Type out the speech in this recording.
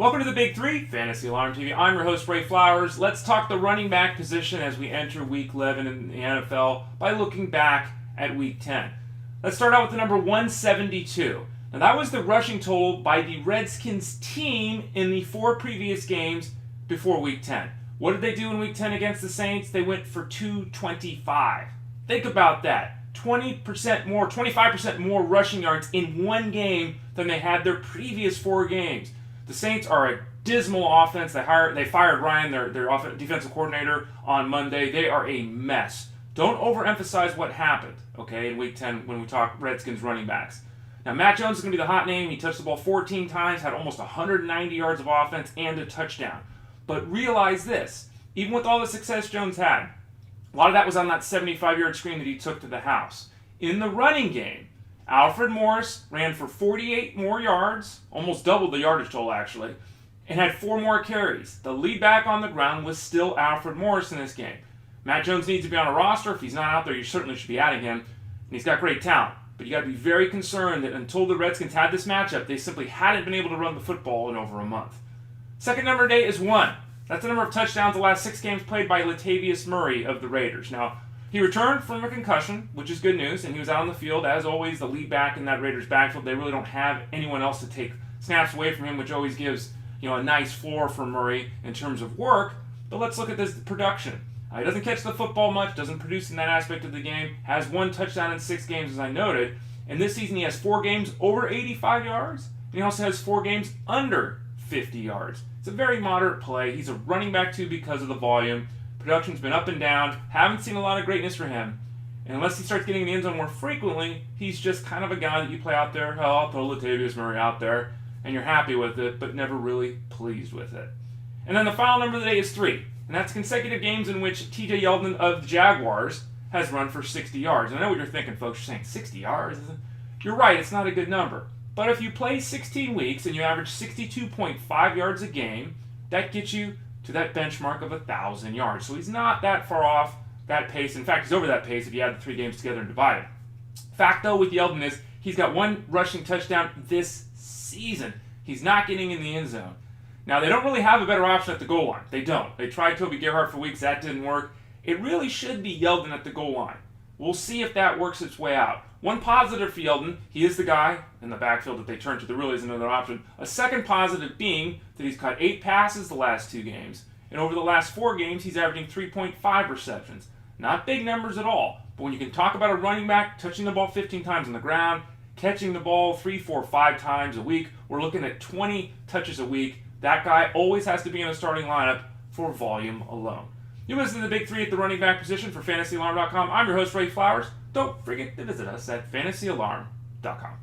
Welcome to the Big Three, Fantasy Alarm TV. I'm your host, Ray Flowers. Let's talk the running back position as we enter Week 11 in the NFL by looking back at Week 10. Let's start out with the number 172. Now, that was the rushing total by the Redskins team in the 4 previous games before Week 10. What did they do in Week 10 against the Saints? They went for 225. Think about that. 20% more, 25% more rushing yards in one game than they had their previous 4 games. The Saints are a dismal offense. They fired Ryan, their defensive coordinator, on Monday. They are a mess. Don't overemphasize what happened, okay, in Week 10 when we talk Redskins running backs. Now, Matt Jones is going to be the hot name. He touched the ball 14 times, had almost 190 yards of offense and a touchdown. But realize this, even with all the success Jones had, a lot of that was on that 75-yard screen that he took to the house. In the running game, Alfred Morris ran for 48 more yards, almost doubled the yardage total actually, and had 4 more carries. The lead back on the ground was still Alfred Morris in this game. Matt Jones needs to be on a roster. If he's not out there, you certainly should be adding him. And he's got great talent. But you got to be very concerned that until the Redskins had this matchup, they simply hadn't been able to run the football in over a month. Second number today is 1. That's the number of touchdowns the last 6 games played by Latavius Murray of the Raiders. Now, he returned from a concussion, which is good news, and he was out on the field, as always, the lead back in that Raiders backfield. They really don't have anyone else to take snaps away from him, which always gives a nice floor for Murray in terms of work. But let's look at this production. He doesn't catch the football much, doesn't produce in that aspect of the game, has 1 touchdown in 6 games, as I noted. And this season he has 4 games over 85 yards, and he also has 4 games under 50 yards. It's a very moderate play. He's a running back too because of the volume. Production's been up and down. Haven't seen a lot of greatness for him. And unless he starts getting in the end zone more frequently, he's just kind of a guy that you play out there. Oh, I'll throw Latavius Murray out there, and you're happy with it, but never really pleased with it. And then the final number of the day is 3. And that's consecutive games in which TJ Yeldon of the Jaguars has run for 60 yards. And I know what you're thinking, folks. You're saying 60 yards? You're right, it's not a good number. But if you play 16 weeks and you average 62.5 yards a game, that gets you to that benchmark of 1,000 yards. So he's not that far off that pace. In fact, he's over that pace if you add the 3 games together and divide it. Fact, though, with Yeldon is he's got 1 rushing touchdown this season. He's not getting in the end zone. Now, they don't really have a better option at the goal line. They don't. They tried Toby Gerhart for weeks. That didn't work. It really should be Yeldon at the goal line. We'll see if that works its way out. One positive for Yeldon, he is the guy in the backfield that they turn to. There really isn't another option. A second positive being that he's caught 8 passes the last 2 games. And over the last 4 games, he's averaging 3.5 receptions. Not big numbers at all. But when you can talk about a running back touching the ball 15 times on the ground, catching the ball 3, 4, 5 times a week, we're looking at 20 touches a week. That guy always has to be in a starting lineup for volume alone. You listen to the Big Three at the running back position for FantasyAlarm.com. I'm your host, Ray Flowers. Don't forget to visit us at FantasyAlarm.com.